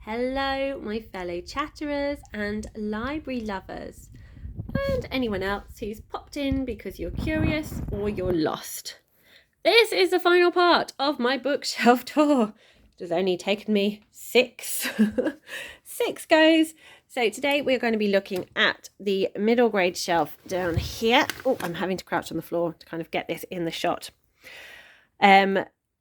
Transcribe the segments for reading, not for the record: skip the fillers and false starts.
Hello, my fellow chatterers and library lovers, and anyone else who's popped in because you're curious or you're lost. This is the final part of my bookshelf tour. It has only taken me six goes. So today we're going to be looking at the middle grade shelf down here. Oh, I'm having to crouch on the floor to kind of get this in the shot.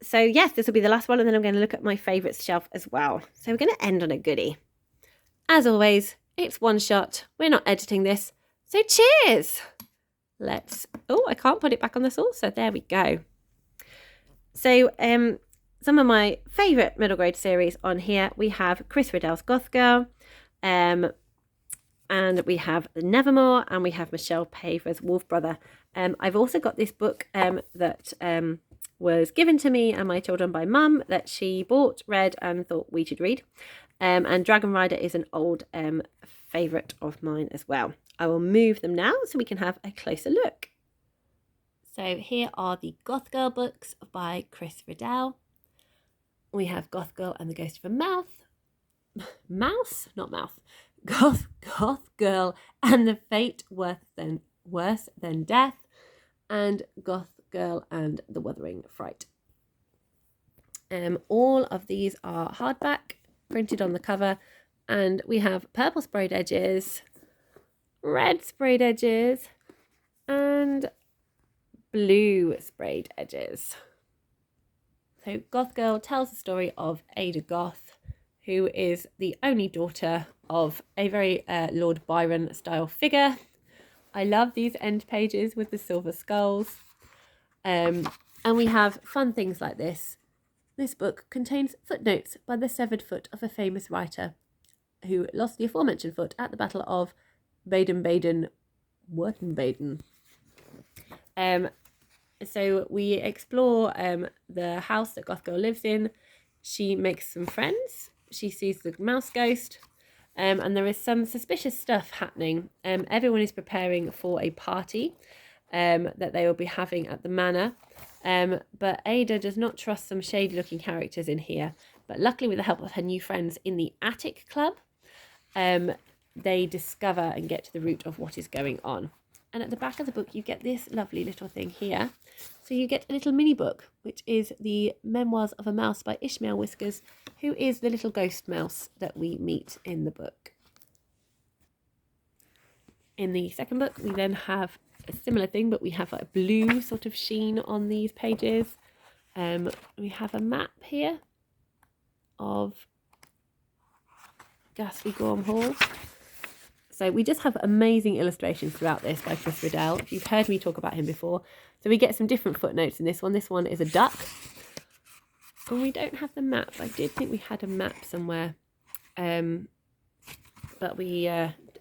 So yes, this will be the last one, and then I'm going to look at my favourites shelf as well. So we're going to end on a goodie. As always, it's one shot. We're not editing this. So cheers! I can't put it back on the saucer. There we go. So some of my favourite middle grade series on here. We have Chris Riddell's Goth Girl, and we have Nevermore, and we have Michelle Paver's Wolf Brother. I've also got this book that was given to me and my children by Mum that she bought, read, and thought we should read. And Dragon Rider is an old favourite of mine as well. I will move them now so we can have a closer look. So here are the Goth Girl books by Chris Riddell. We have Goth Girl and the Ghost of a Mouth. Mouse? Not mouth. Goth Girl and the Fate Worse Than Death. And Goth Girl and the Wuthering Fright. All of these are hardback, printed on the cover, and we have purple sprayed edges, red sprayed edges, and blue sprayed edges. So Goth Girl tells the story of Ada Goth, who is the only daughter of a very Lord Byron style figure. I love these end pages with the silver skulls. And we have fun things like this. This book contains footnotes by the severed foot of a famous writer who lost the aforementioned foot at the Battle of Baden-Baden-Württemberg. So we explore the house that Goth Girl lives in. She makes some friends. She sees the mouse ghost. And there is some suspicious stuff happening. Everyone is preparing for a party that they will be having at the manor. But Ada does not trust some shady looking characters in here. But luckily, with the help of her new friends in the Attic Club, they discover and get to the root of what is going on. And at the back of the book, you get this lovely little thing here. So you get a little mini book, which is the Memoirs of a Mouse by Ishmael Whiskers, who is the little ghost mouse that we meet in the book. In the second book, we then have a similar thing, but we have a blue sort of sheen on these pages. We have a map here of Ghastly Gorm Hall. So we just have amazing illustrations throughout this by Chris Riddell. If you've heard me talk about him before. So we get some different footnotes in this one. This one is a duck. And we don't have the map. I did think we had a map somewhere. But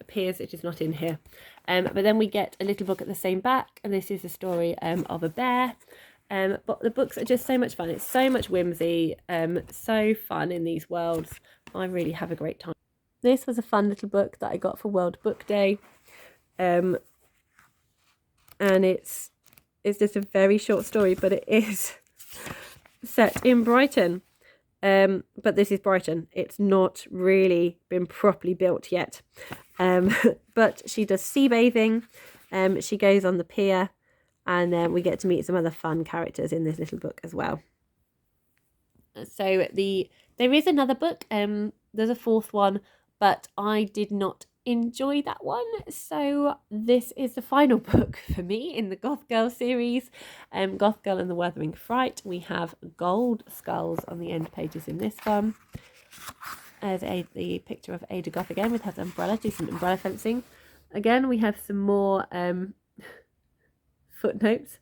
appears it is not in here. But then we get a little book at the same back. And this is the story of a bear. But the books are just so much fun. It's so much whimsy. So fun in these worlds. I really have a great time. This was a fun little book that I got for World Book Day. And it's just a very short story, but it is set in Brighton. But this is Brighton. It's not really been properly built yet. But she does sea bathing. She goes on the pier, and we get to meet some other fun characters in this little book as well. So there is another book. There's a fourth one, but I did not enjoy that one. So this is the final book for me in the Goth Girl series. Goth Girl and the Wuthering Fright. We have gold skulls on the end pages in this one. There's the picture of Ada Goth again with her umbrella, decent umbrella fencing. Again, we have some more footnotes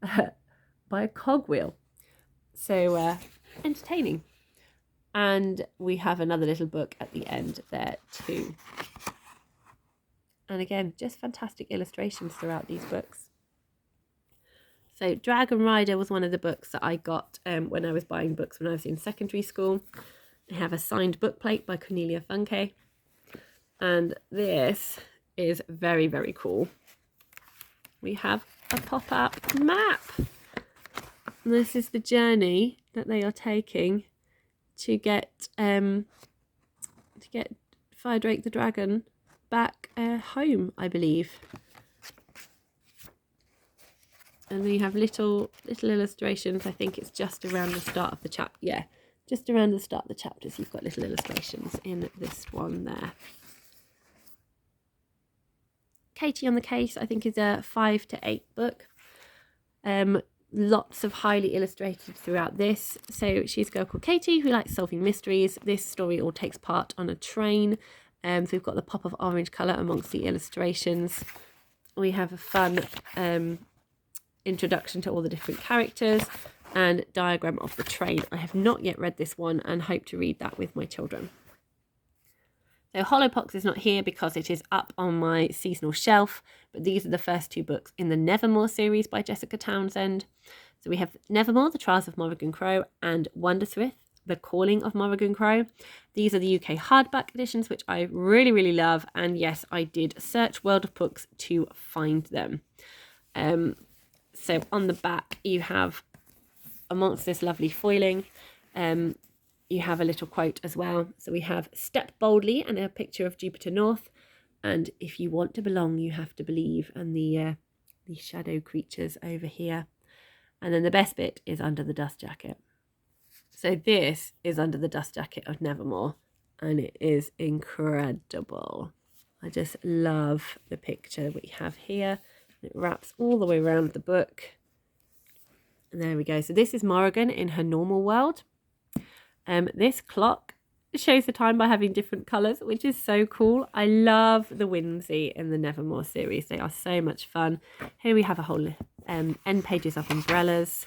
by a cogwheel. So entertaining. And we have another little book at the end there too. And again, just fantastic illustrations throughout these books. So Dragon Rider was one of the books that I got when I was buying books when I was in secondary school. I have a signed bookplate by Cornelia Funke. And this is very, very cool. We have a pop-up map. And this is the journey that they are taking to get to get Firedrake the Dragon back home, I believe. And then you have little illustrations. I think it's just around the start of the chapter. Yeah, just around the start of the chapters, you've got little illustrations in this one there. Katie on the Case, I think, is a 5 to 8 book. Lots of highly illustrated throughout this. So she's a girl called Katie who likes solving mysteries. This story all takes part on a train. So we've got the pop of orange colour amongst the illustrations. We have a fun introduction to all the different characters and diagram of the train. I have not yet read this one and hope to read that with my children. So Hollowpox is not here because it is up on my seasonal shelf, but these are the first 2 books in the Nevermore series by Jessica Townsend. So we have Nevermore, The Trials of Morrigan Crow, and Wondersmith, The Calling of Morrigan Crow. These are the UK hardback editions, which I really, really love. And yes, I did search World of Books to find them. So on the back, you have, amongst this lovely foiling, you have a little quote as well. So we have "Step boldly" and a picture of Jupiter North. And "If you want to belong, you have to believe." And the shadow creatures over here. And then the best bit is under the dust jacket. So this is under the dust jacket of Nevermore. And it is incredible. I just love the picture we have here. It wraps all the way around the book. And there we go. So this is Morrigan in her normal world. This clock shows the time by having different colours, which is so cool. I love the Whimsy in the Nevermore series. They are so much fun. Here we have a whole end pages of umbrellas.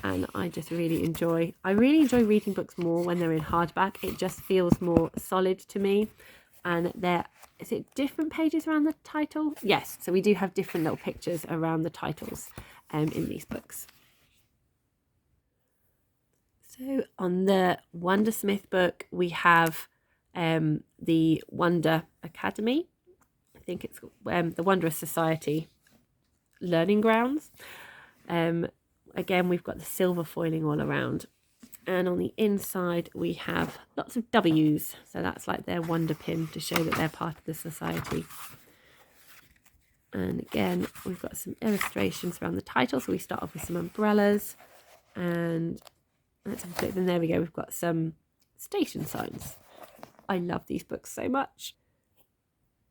And I just really enjoy reading books more when they're in hardback. It just feels more solid to me. And is it different pages around the title? Yes, so we do have different little pictures around the titles in these books. So on the Wondersmith book, we have the Wonder Academy. I think it's the Wondrous Society Learning Grounds. Again, we've got the silver foiling all around. And on the inside, we have lots of W's. So that's like their wonder pin to show that they're part of the society. And again, we've got some illustrations around the title. So we start off with some umbrellas. And let's have a look. Then there we go. We've got some station signs. I love these books so much.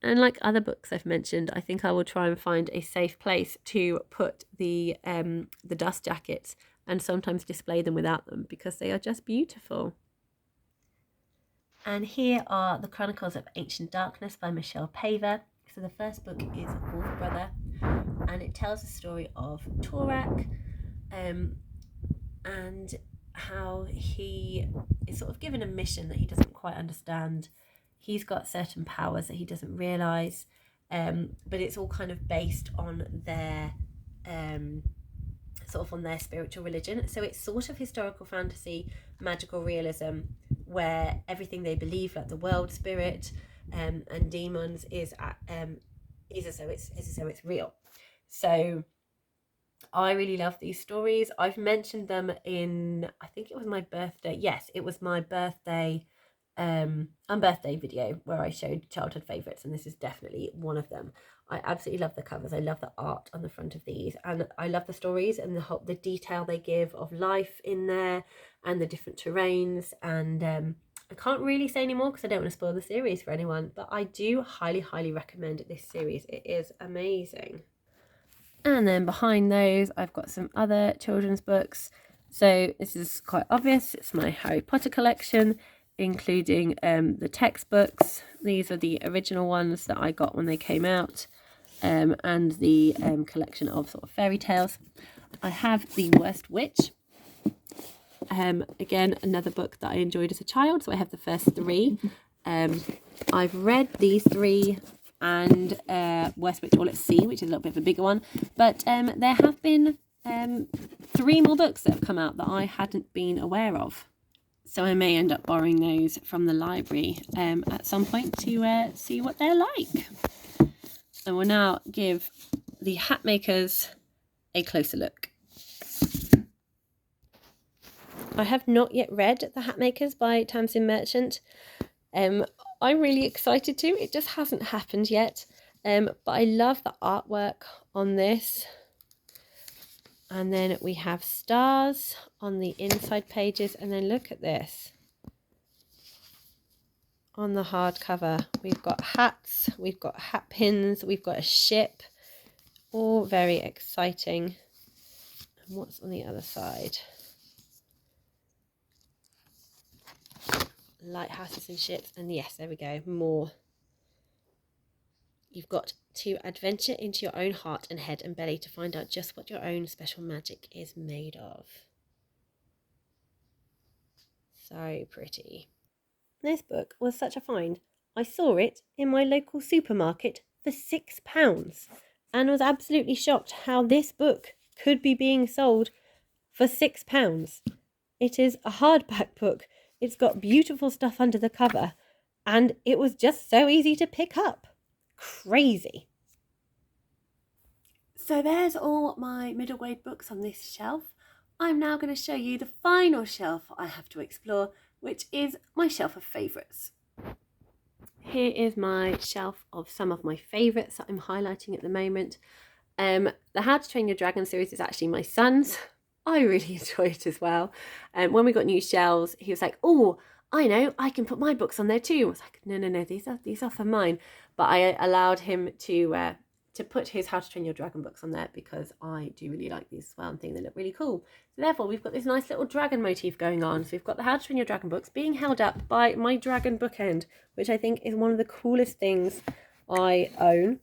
And like other books I've mentioned, I think I will try and find a safe place to put the dust jackets and sometimes display them without them because they are just beautiful. And here are the Chronicles of Ancient Darkness by Michelle Paver. So the first book is Wolf Brother, and it tells the story of Torak and how he is sort of given a mission that he doesn't quite understand. He's got certain powers that he doesn't realise, but it's all kind of based on their on their spiritual religion. So it's sort of historical fantasy, magical realism, where everything they believe, like the world spirit and demons, is as though it's real. So I really love these stories. I've mentioned them in, I think it was my birthday. Yes, it was my birthday unbirthday video where I showed childhood favourites, and this is definitely one of them. I absolutely love the covers. I love the art on the front of these, and I love the stories and the detail they give of life in there and the different terrains. And I can't really say any more because I don't want to spoil the series for anyone, but I do highly recommend this series. It is amazing. And then behind those, I've got some other children's books. So this is quite obvious. It's my Harry Potter collection, including the textbooks. These are the original ones that I got when they came out, and the collection of sort of fairy tales. I have The Worst Witch. Again, another book that I enjoyed as a child. So I have the first 3. I've read these 3 and Worst Witch All at Sea, which is a little bit of a bigger one. But there have been 3 more books that have come out that I hadn't been aware of. So I may end up borrowing those from the library at some point to see what they're like. And we'll now give the Hatmakers a closer look. I have not yet read The Hatmakers by Tamsin Merchant. I'm really excited to. It just hasn't happened yet. But I love the artwork on this. And then we have stars on the inside pages. And then look at this. On the hardcover, we've got hats, we've got hat pins, we've got a ship. All very exciting. And what's on the other side? Lighthouses and ships. And yes, there we go. More. You've got to adventure into your own heart and head and belly to find out just what your own special magic is made of. So pretty. This book was such a find. I saw it in my local supermarket for £6 and was absolutely shocked how this book could be being sold for £6. It is a hardback book. It's got beautiful stuff under the cover and it was just so easy to pick up. Crazy. So there's all my middle grade books on this shelf. I'm now going to show you the final shelf I have to explore, which is my shelf of favourites. Here is my shelf of some of my favourites that I'm highlighting at the moment. The How to Train Your Dragon series is actually my son's. I really enjoy it as well. When we got new shelves, he was like, "Oh, I know, I can put my books on there too." I was like, no, these are for mine. But I allowed him to put his How to Train Your Dragon books on there because I do really like these as well and think they look really cool. So therefore, we've got this nice little dragon motif going on. So we've got the How to Train Your Dragon books being held up by my dragon bookend, which I think is one of the coolest things I own.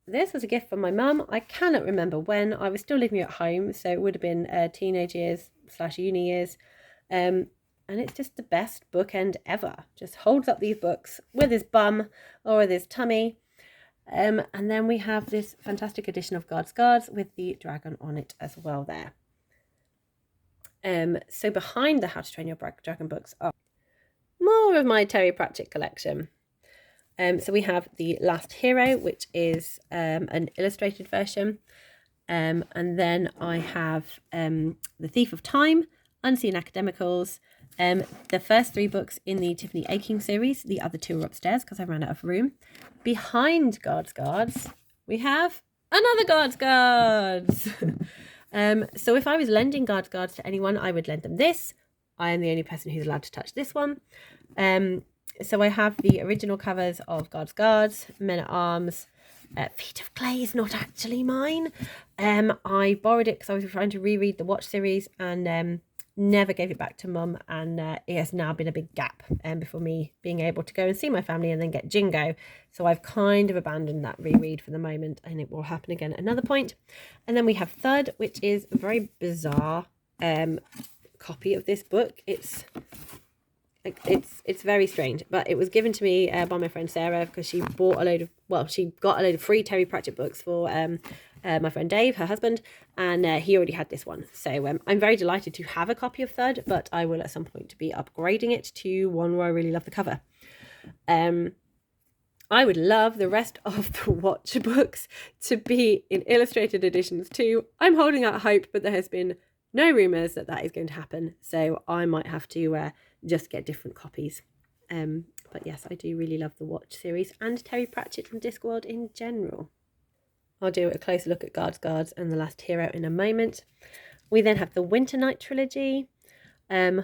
This was a gift from my mum. I cannot remember when. I was still living at home, so it would have been teenage years / uni years. And it's just the best bookend ever. Just holds up these books with his bum or with his tummy. And then we have this fantastic edition of Guards with the dragon on it as well there. So behind the How to Train Your Dragon books are more of my Terry Pratchett collection. So we have The Last Hero, which is an illustrated version. And then I have The Thief of Time, Unseen Academicals, the first 3 books in the Tiffany Aching series. The other 2 are upstairs because I ran out of room. Behind Guards, we have another Guards. So if I was lending Guards to anyone, I would lend them this. I am the only person who's allowed to touch this one. So I have the original covers of Guards, Men at Arms. Feet of Clay is not actually mine. I borrowed it because I was trying to reread the Watch series and never gave it back to Mum, and it has now been a big gap before me being able to go and see my family and then get Jingo. So I've kind of abandoned that reread for the moment, and it will happen again at another point. And then we have Thud, which is a very bizarre copy of this book. It's very strange, but it was given to me by my friend Sarah because she got a load of free Terry Pratchett books for my friend Dave, her husband, and he already had this one. So I'm very delighted to have a copy of Thud, but I will at some point be upgrading it to one where I really love the cover. I would love the rest of the Watch books to be in illustrated editions too. I'm holding out hope, but there has been no rumours that is going to happen, so I might have to just get different copies. But yes, I do really love the Watch series and Terry Pratchett from Discworld in general. I'll do a closer look at Guards and The Last Hero in a moment. We then have the Winter Night trilogy. I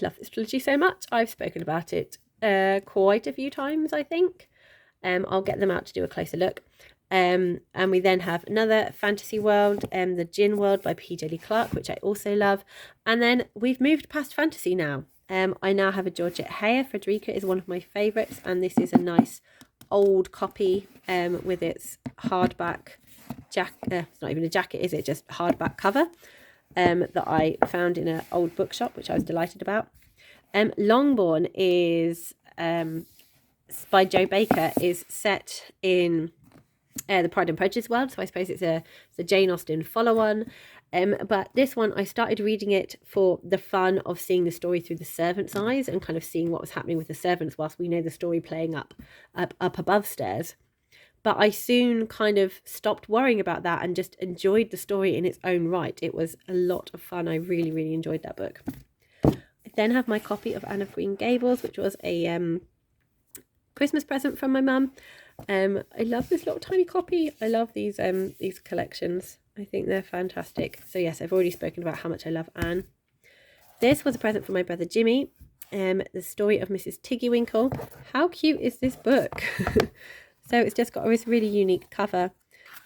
love this trilogy so much. I've spoken about it quite a few times, I think. I'll get them out to do a closer look. And we then have another fantasy world, the Djinn World by P.J. Lee Clark, which I also love. And then we've moved past fantasy now. I now have a Georgette Heyer. Frederica is one of my favourites, and this is a nice old copy with its hardback jacket. It's not even a jacket, is it? Just hardback cover that I found in an old bookshop, which I was delighted about. Longbourn is by Joe Baker, is set in the Pride and Prejudice world, so I suppose it's a Jane Austen follow-on. But this one, I started reading it for the fun of seeing the story through the servants' eyes and kind of seeing what was happening with the servants whilst we know the story playing up above stairs. But I soon kind of stopped worrying about that and just enjoyed the story in its own right. It was a lot of fun. I really, really enjoyed that book. I then have my copy of Anne of Green Gables, which was a Christmas present from my mum. I love this little tiny copy. I love these collections. I think they're fantastic. So yes, I've already spoken about how much I love Anne. This was a present from my brother Jimmy. The Story of Mrs. Tiggywinkle. How cute is this book? So it's just got this really unique cover.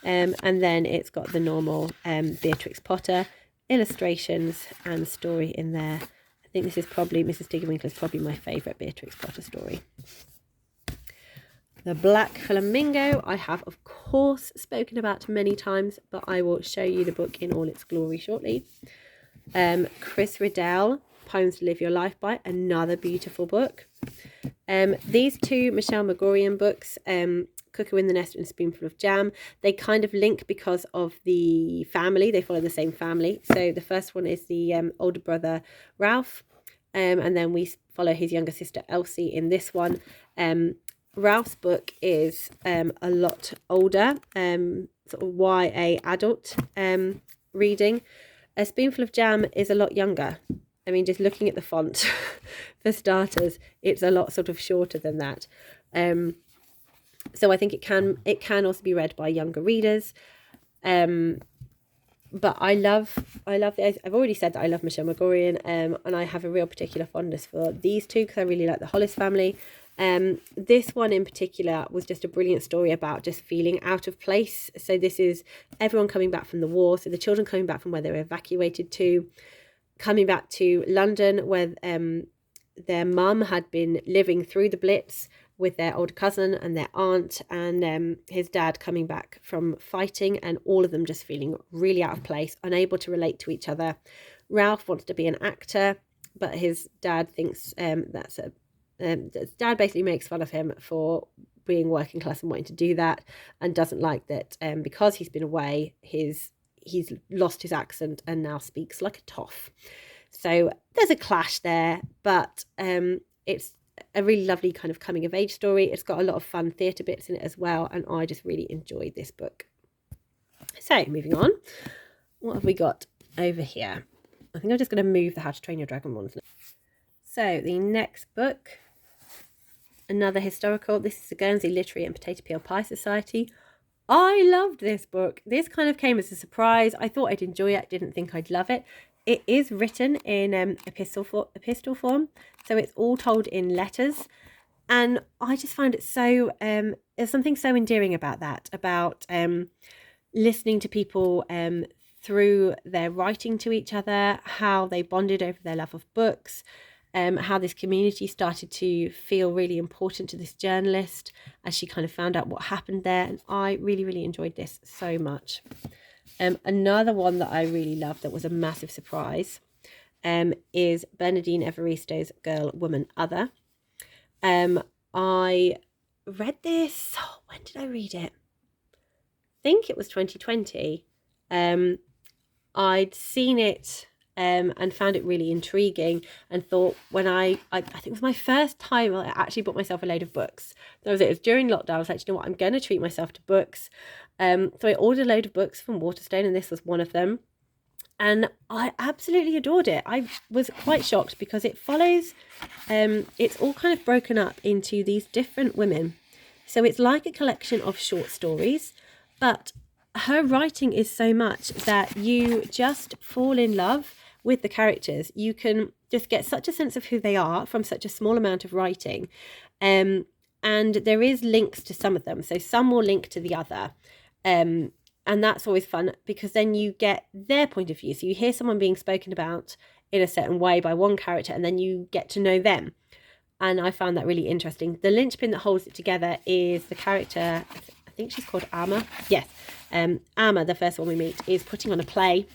And then it's got the normal Beatrix Potter illustrations and story in there. I think this is probably, Mrs. Tiggywinkle is probably my favourite Beatrix Potter story. The Black Flamingo, I have of course spoken about many times, but I will show you the book in all its glory shortly. Chris Riddell, Poems to Live Your Life By, another beautiful book. These two Michelle Magorian books, Cuckoo in the Nest and Spoonful of Jam, they kind of link because of the family. They follow the same family. So the first one is the older brother Ralph, and then we follow his younger sister Elsie in this one. Ralph's book is a lot older, sort of YA adult reading. A Spoonful of Jam is a lot younger. I mean, just looking at the font, for starters, it's a lot sort of shorter than that. So I think it can also be read by younger readers. But I love the, I've already said that I love Michelle Magorian, and I have a real particular fondness for these two because I really like the Hollis family. This one in particular was just a brilliant story about just feeling out of place. So this is everyone coming back from the war. So the children coming back from where they were evacuated to, coming back to London where their mum had been living through the Blitz with their older cousin and their aunt, and his dad coming back from fighting, and all of them just feeling really out of place, unable to relate to each other. Ralph wants to be an actor, but his dad thinks dad basically makes fun of him for being working class and wanting to do that, and doesn't like that because he's been away, he's lost his accent and now speaks like a toff. So there's a clash there, but it's a really lovely kind of coming of age story. It's got a lot of fun theatre bits in it as well, and I just really enjoyed this book. So moving on, what have we got over here? I think I'm just going to move the How to Train Your Dragon ones now. So the next book, another historical. This is the Guernsey Literary and Potato Peel Pie Society. I loved this book. This kind of came as a surprise. I thought I'd enjoy it. Didn't think I'd love it. It is written in epistle form, so it's all told in letters, and I just find it so there's something so endearing about that, about listening to people through their writing to each other, how they bonded over their love of books, how this community started to feel really important to this journalist as she kind of found out what happened there, and I really, really enjoyed this so much. Another one that I really loved that was a massive surprise is Bernardine Evaristo's Girl, Woman, Other. I read this, when did I read it? I think it was 2020. I'd seen it and found it really intriguing, and thought when I think it was my first time I actually bought myself a load of books. That was it. It was during lockdown. I was like, you know what, I'm going to treat myself to books. So I ordered a load of books from Waterstone, and this was one of them. And I absolutely adored it. I was quite shocked because it follows, it's all kind of broken up into these different women. So it's like a collection of short stories, but her writing is so much that you just fall in love with the characters. You can just get such a sense of who they are from such a small amount of writing. And there is links to some of them. So some will link to the other. And that's always fun because then you get their point of view. So you hear someone being spoken about in a certain way by one character, and then you get to know them. And I found that really interesting. The linchpin that holds it together is the character, I think she's called Amma. Yes. Amma, the first one we meet, is putting on a play.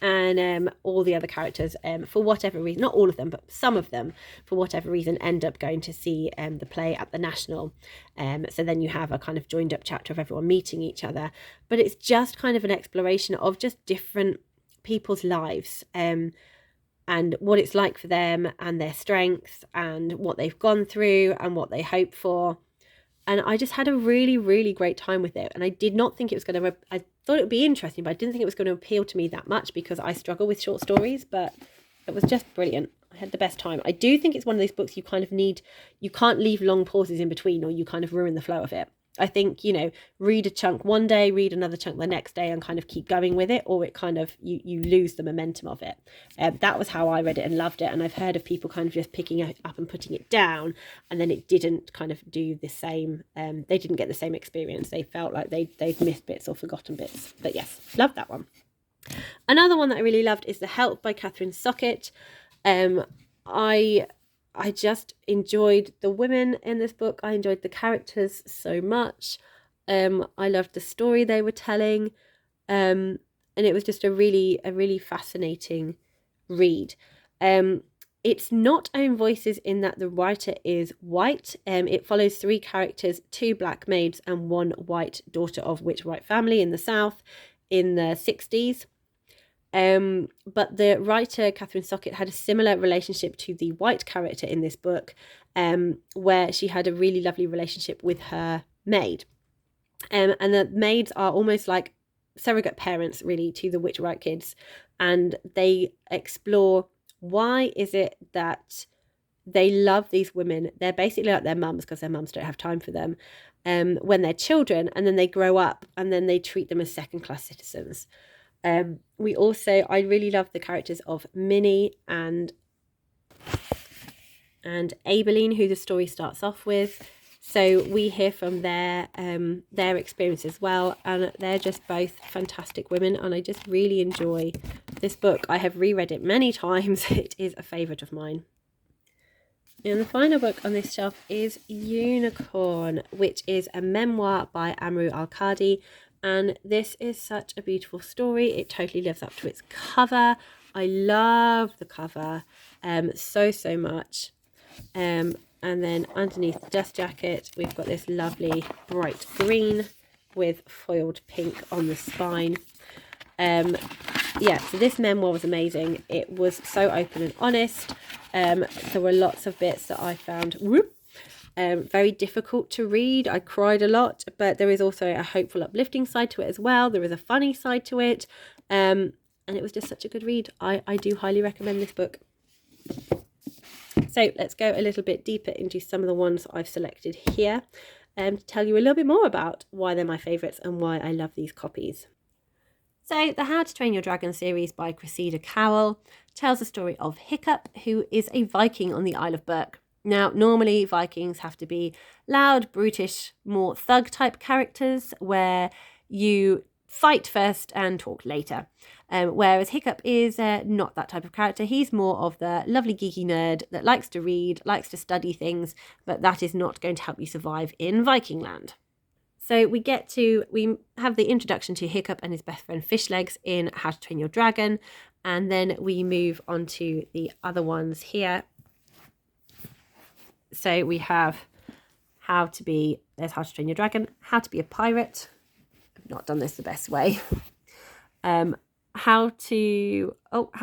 And all the other characters, for whatever reason, not all of them, but some of them, for whatever reason, end up going to see the play at the National. So then you have a kind of joined up chapter of everyone meeting each other. But it's just kind of an exploration of just different people's lives, and what it's like for them, and their strengths, and what they've gone through, and what they hope for. And I just had a really, really great time with it. And I did not think it was going to, I thought it would be interesting, but I didn't think it was going to appeal to me that much because I struggle with short stories, but it was just brilliant. I had the best time. I do think it's one of those books you can't leave long pauses in between, or you kind of ruin the flow of it. I think, read a chunk one day, read another chunk the next day, and kind of keep going with it, or it kind of, you lose the momentum of it. That was how I read it and loved it. And I've heard of people kind of just picking it up and putting it down, and then it didn't kind of do the same. They didn't get the same experience. They felt like they'd missed bits or forgotten bits. But yes, loved that one. Another one that I really loved is The Help by Catherine Sockett. I just enjoyed the women in this book. I enjoyed the characters so much. I loved the story they were telling. And it was just a really fascinating read. It's not own voices in that the writer is white. It follows 3 characters, 2 black maids and 1 white daughter of white family in the South in the 60s. But the writer, Catherine Sockett, had a similar relationship to the white character in this book, where she had a really lovely relationship with her maid. And the maids are almost like surrogate parents, really, to the witch-right kids. And they explore why is it that they love these women. They're basically like their mums, because their mums don't have time for them, when they're children, and then they grow up and then they treat them as second-class citizens. I really love the characters of Minnie and Aibeline, who the story starts off with. So we hear from their experience as well, and they're just both fantastic women, and I just really enjoy this book. I have reread it many times. It is a favourite of mine. And the final book on this shelf is Unicorn, which is a memoir by Amru Al-Qadi. And this is such a beautiful story. It totally lives up to its cover. I love the cover so much. And then underneath the dust jacket, we've got this lovely bright green with foiled pink on the spine. So this memoir was amazing. It was so open and honest. There were lots of bits that I found very difficult to read. I cried a lot, but there is also a hopeful, uplifting side to it as well. There is a funny side to it, and it was just such a good read. I do highly recommend this book. So let's go a little bit deeper into some of the ones I've selected here, to tell you a little bit more about why they're my favourites and why I love these copies. So the How to Train Your Dragon series by Cressida Cowell tells the story of Hiccup, who is a Viking on the Isle of Berk. Now, normally Vikings have to be loud, brutish, more thug type characters where you fight first and talk later. Whereas Hiccup is not that type of character. He's more of the lovely geeky nerd that likes to read, likes to study things, but that is not going to help you survive in Viking land. So we have the introduction to Hiccup and his best friend Fishlegs in How to Train Your Dragon, and then we move on to the other ones here. So we have there's How to Train Your Dragon, How to Be a Pirate. I've not done this the best way. How to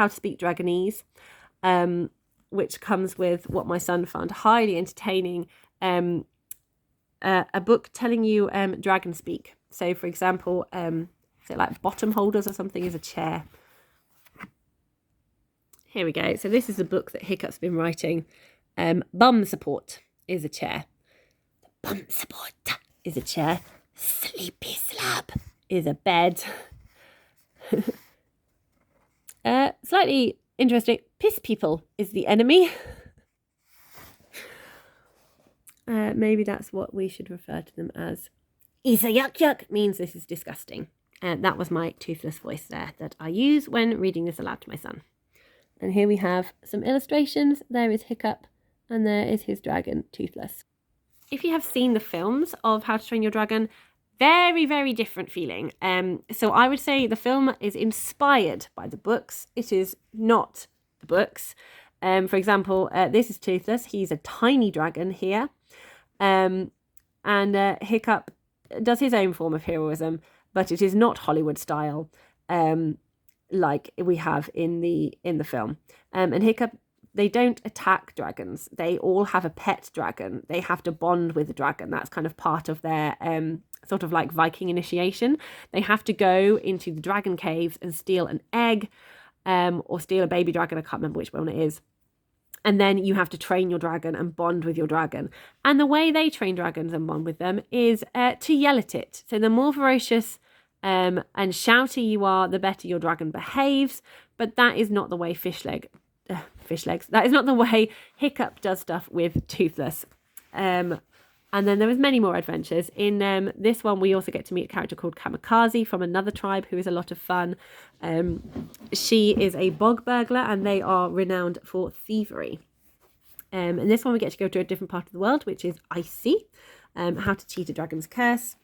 Speak Dragonese, which comes with what my son found highly entertaining, a book telling you dragon speak. So for example, is it like bottom holders or something is a chair. Here we go. So this is the book that Hiccup's been writing. Bum support is a chair. The bum support is a chair. Sleepy slab is a bed. Slightly interesting. Piss people is the enemy. Maybe that's what we should refer to them as. Is a yuck yuck means this is disgusting. That was my toothless voice there that I use when reading this aloud to my son. And here we have some illustrations. There is Hiccup and there is his dragon, Toothless. If you have seen the films of How to Train Your Dragon, very, very different feeling. So I would say the film is inspired by the books. It is not the books. For example, this is Toothless. He's a tiny dragon here. And Hiccup does his own form of heroism, but it is not Hollywood style, like we have in the film. And Hiccup, they don't attack dragons. They all have a pet dragon. They have to bond with the dragon. That's kind of part of their sort of like Viking initiation. They have to go into the dragon caves and steal an egg, or steal a baby dragon. I can't remember which one it is. And then you have to train your dragon and bond with your dragon. And the way they train dragons and bond with them is to yell at it. So the more ferocious and shouty you are, the better your dragon behaves. But that is not the way that is not the way Hiccup does stuff with Toothless. And then there was many more adventures. In this one, we also get to meet a character called Kamikaze from another tribe who is a lot of fun. She is a bog burglar and they are renowned for thievery. In this one, we get to go to a different part of the world, which is icy. How to cheat a dragon's curse.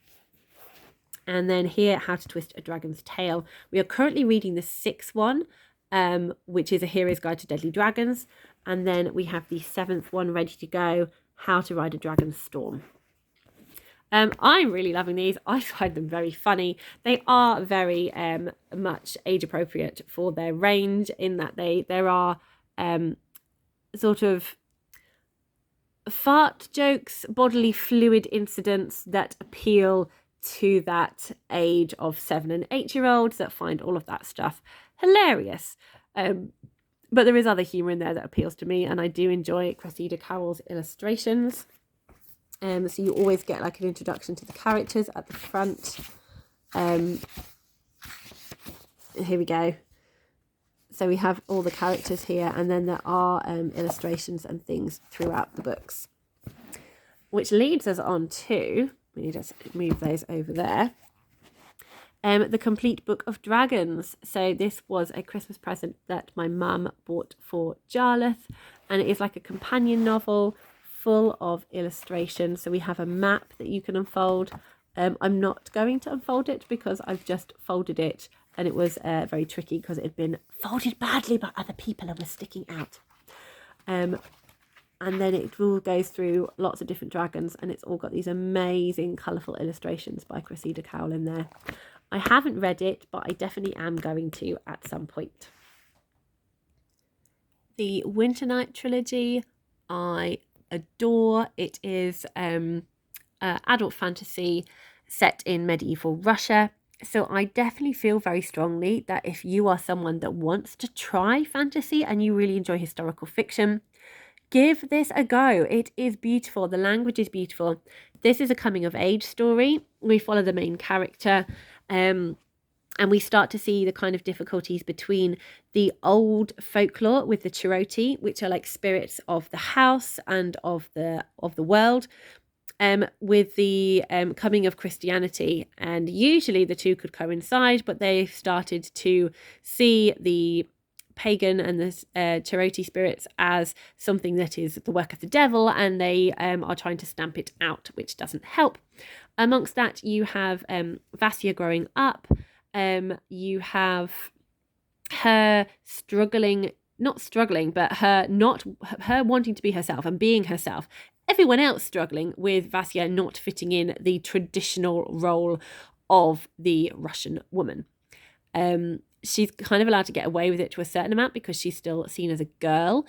And then here, how to twist a dragon's tail. We are currently reading the 6th one, which is A Hero's Guide to Deadly Dragons. And then we have the 7th one ready to go, How to Ride a Dragon's Storm. I'm really loving these. I find them very funny. They are very much age appropriate for their range, in that there are sort of fart jokes, bodily fluid incidents that appeal to that age of 7 and 8-year-olds that find all of that stuff hilarious. But there is other humour in there that appeals to me, and I do enjoy Cressida Cowell's illustrations. So you always get like an introduction to the characters at the front. Here we go. So we have all the characters here, and then there are illustrations and things throughout the books. Which leads us on to, let me just move those over there. The Complete Book of Dragons. So this was a Christmas present that my mum bought for Jarlath, and it is like a companion novel full of illustrations. So we have a map that you can unfold. I'm not going to unfold it because I've just folded it, and it was very tricky because it had been folded badly by other people and was sticking out. And then it all goes through lots of different dragons, and it's all got these amazing colourful illustrations by Cressida Cowell in there. I haven't read it, but I definitely am going to at some point. The Winter Night trilogy, I adore. It is adult fantasy set in medieval Russia. So I definitely feel very strongly that if you are someone that wants to try fantasy and you really enjoy historical fiction, give this a go. It is beautiful. The language is beautiful. This is a coming of age story. We follow the main character, and we start to see the kind of difficulties between the old folklore with the Cheroti, which are like spirits of the house and of the world, with the coming of Christianity. And usually the two could coincide, but they've started to see the pagan and the Cheroti spirits as something that is the work of the devil, and they are trying to stamp it out, which doesn't help. Amongst that, you have Vasya growing up. You have her her wanting to be herself and being herself. Everyone else struggling with Vasya not fitting in the traditional role of the Russian woman. She's kind of allowed to get away with it to a certain amount because she's still seen as a girl.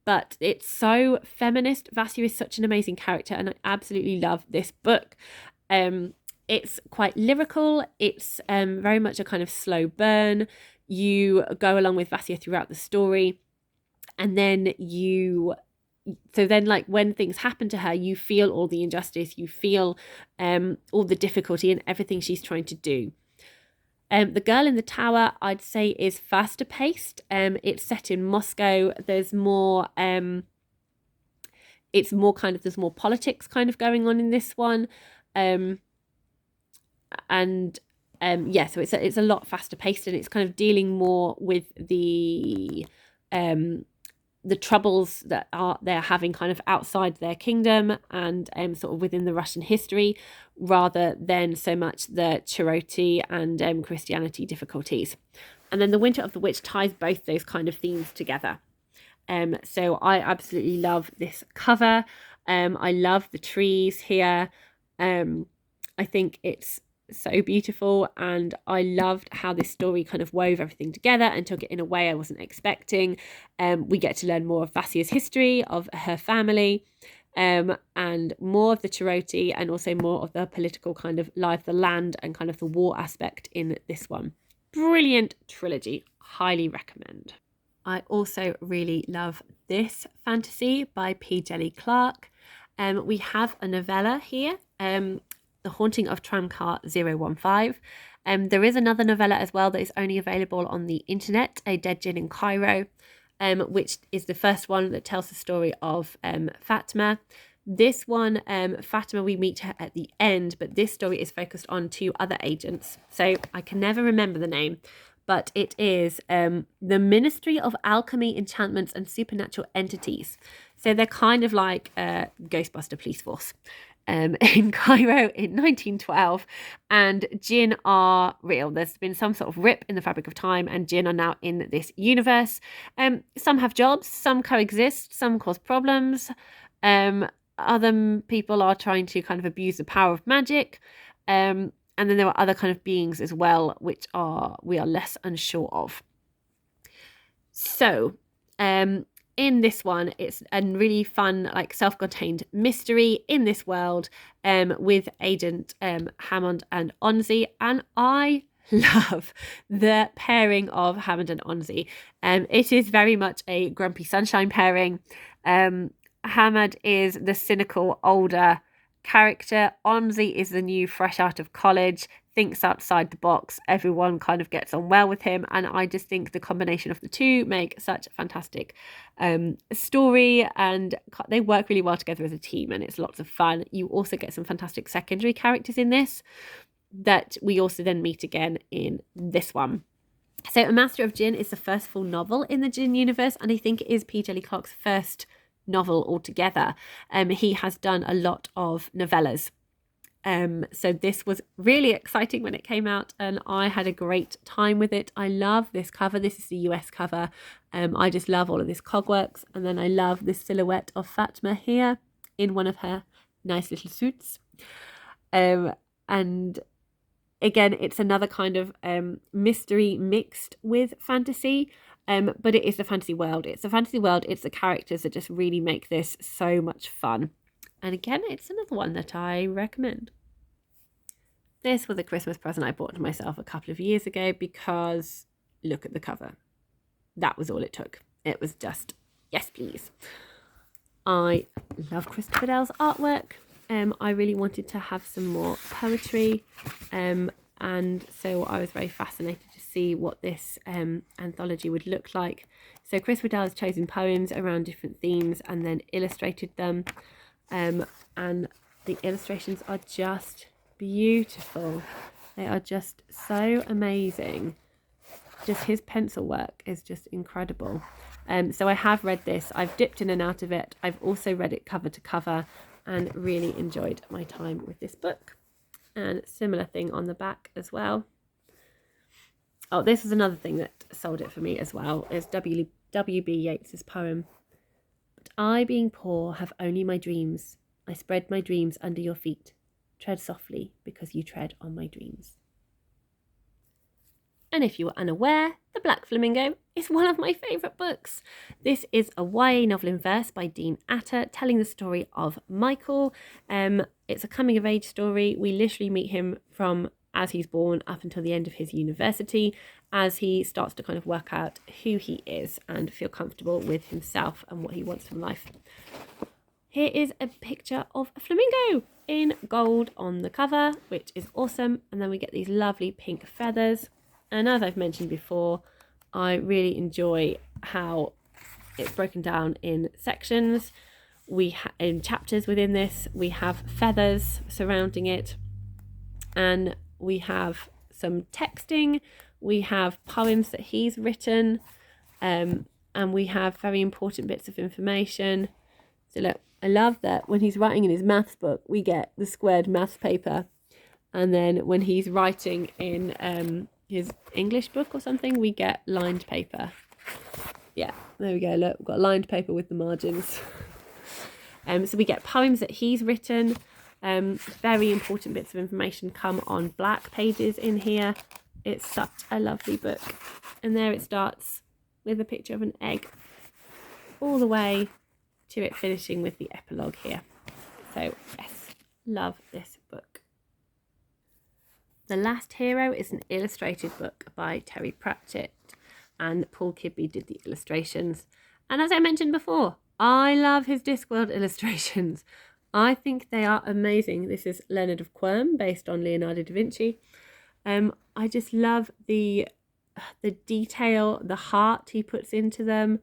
But it's so feminist. Vasya is such an amazing character, and I absolutely love this book. It's quite lyrical. It's very much a kind of slow burn. You go along with Vasya throughout the story, and then like when things happen to her, you feel all the injustice, you feel all the difficulty and everything she's trying to do. The Girl in the Tower, I'd say, is faster paced. It's set in Moscow. There's more there's more politics kind of going on in this one. So it's a lot faster paced, and it's kind of dealing more with the troubles that they're having kind of outside their kingdom and sort of within the Russian history, rather than so much the Cheroti and Christianity difficulties. And then The Winter of the Witch ties both those kind of themes together. So I absolutely love this cover. I love the trees here. I think it's so beautiful, and I loved how this story kind of wove everything together and took it in a way I wasn't expecting. We get to learn more of Vasya's history, of her family, and more of the Cheroti, and also more of the political kind of lie of the land and kind of the war aspect in this one. Brilliant trilogy. Highly recommend. I also really love this fantasy by P. Jelly Clark. We have a novella here, The Haunting of Tramcar 015. There is another novella as well that is only available on the internet, A Dead Djinn in Cairo, which is the first one that tells the story of Fatima. This one, Fatima, we meet her at the end, but this story is focused on 2 other agents. So I can never remember the name, but it is the Ministry of Alchemy, Enchantments and Supernatural Entities. So they're kind of like a Ghostbuster police force in Cairo in 1912, and Jinn are real. There's been some sort of rip in the fabric of time, and Jinn are now in this universe. Some have jobs, some coexist, some cause problems. Other people are trying to kind of abuse the power of magic. And then there are other kind of beings as well, which we are less unsure of. So, in this one, it's a really fun, like self-contained mystery in this world, with Agent Hammond and Onzi, and I love the pairing of Hammond and Onzi. It is very much a Grumpy Sunshine pairing. Hammond is the cynical older character. Onzi is the new, fresh out of college, thinks outside the box. Everyone kind of gets on well with him, and I just think the combination of the two make such a fantastic story, and they work really well together as a team, and it's lots of fun. You also get some fantastic secondary characters in this that we also then meet again in this one. So A Master of Jinn is the first full novel in the Jinn universe, and I think it is P. Jelly Clark's first novel altogether. He has done a lot of novellas. So this was really exciting when it came out, and I had a great time with it. I love this cover. This is the US cover. I just love all of this cogworks, and then I love this silhouette of Fatma here in one of her nice little suits. And again, it's another kind of mystery mixed with fantasy. But it is the fantasy world. It's the fantasy world. It's the characters that just really make this so much fun. And again, it's another one that I recommend. This was a Christmas present I bought to myself a couple of years ago because look at the cover. That was all it took. It was just, yes, please. I love Christopher Dell's artwork. I really wanted to have some more poetry. And so I was very fascinated to see what this anthology would look like. So Chris Waddell has chosen poems around different themes and then illustrated them. And the illustrations are just beautiful. They are just so amazing. Just his pencil work is just incredible. So I have read this. I've dipped in and out of it. I've also read it cover to cover and really enjoyed my time with this book. And similar thing on the back as well. Oh, this is another thing that sold it for me as well. Is W.B. Yeats's poem. But I, being poor, have only my dreams. I spread my dreams under your feet. Tread softly, because you tread on my dreams. And if you were unaware, The Black Flamingo is one of my favourite books. This is a YA novel in verse by Dean Atter, telling the story of Michael. It's a coming-of-age story. We literally meet him from as he's born up until the end of his university, as he starts to kind of work out who he is and feel comfortable with himself and what he wants from life. Here is a picture of a flamingo in gold on the cover, which is awesome. And then we get these lovely pink feathers. And as I've mentioned before, I really enjoy how it's broken down in sections. In chapters within this, we have feathers surrounding it, and we have some texting. We have poems that he's written, and we have very important bits of information. So look, I love that when he's writing in his maths book, we get the squared maths paper, and then when he's writing in his English book or something, we get lined paper. Yeah, there we go. Look, we've got lined paper with the margins. So we get poems that he's written. Very important bits of information come on black pages in here. It's such a lovely book. And there it starts with a picture of an egg, all the way to it finishing with the epilogue here. So yes, love this book. The Last Hero is an illustrated book by Terry Pratchett. and Paul Kibbe did the illustrations. And as I mentioned before, I love his Discworld illustrations. I think they are amazing. This is Leonard of Quirm, based on Leonardo da Vinci. I just love the detail, the heart he puts into them.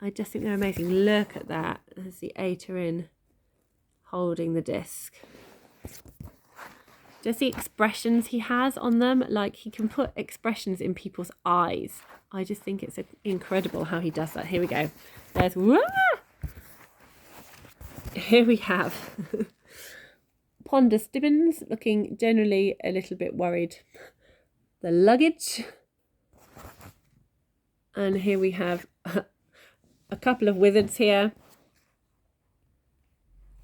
I just think they're amazing. Look at that. There's the Aetherin holding the disc. Just the expressions he has on them, like he can put expressions in people's eyes. I just think it's incredible how he does that. Here we go. There's Here we have Ponder Stibbins looking generally a little bit worried. The luggage. And here we have a couple of wizards here.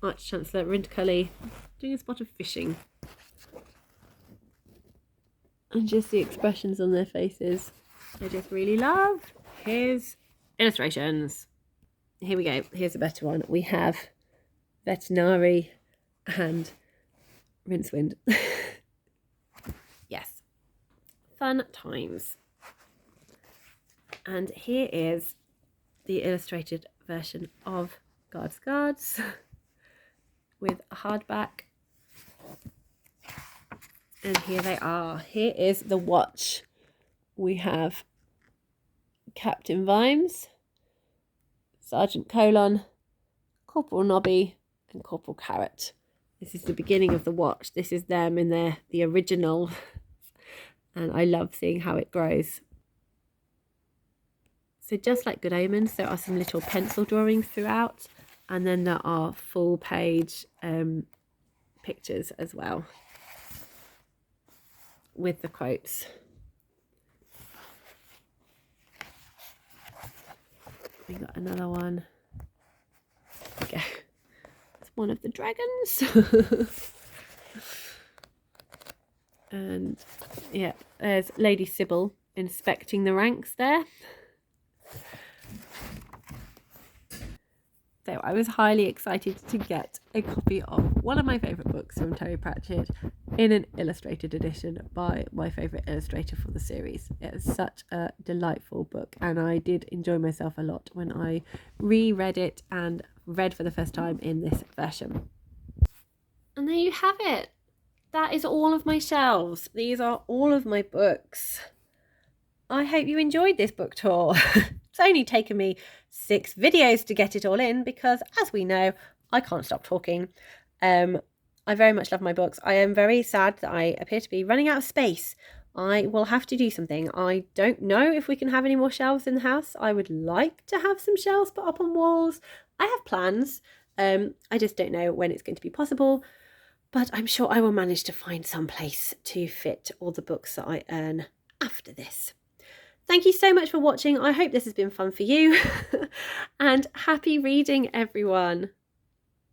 Arch Chancellor Rindcully doing a spot of fishing. And just the expressions on their faces. I just really love his illustrations. Here we go. Here's a better one. We have Vetinari and Rincewind. Yes. Fun times. And here is the illustrated version of Guards with a hardback. And here they are. Here is the watch. We have Captain Vimes, Sergeant Colon, Corporal Nobby, and Corporal Carrot. This is the beginning of the watch. This is them in the original. And I love seeing how it grows. So just like Good Omens, there are some little pencil drawings throughout. And then there are full page pictures as well, with the quotes. We got another one. Okay. It's one of the dragons. And yeah, there's Lady Sybil inspecting the ranks there. So I was highly excited to get a copy of one of my favourite books from Terry Pratchett in an illustrated edition by my favourite illustrator for the series. It is such a delightful book, and I did enjoy myself a lot when I reread it and read for the first time in this version. And there you have it. That is all of my shelves. These are all of my books. I hope you enjoyed this book tour. It's only taken me 6 videos to get it all in because, as we know, I can't stop talking. I very much love my books. I am very sad that I appear to be running out of space. I will have to do something. I don't know if we can have any more shelves in the house. I would like to have some shelves put up on walls. I have plans. I just don't know when it's going to be possible. But I'm sure I will manage to find some place to fit all the books that I earn after this. Thank you so much for watching. I hope this has been fun for you. And happy reading, everyone.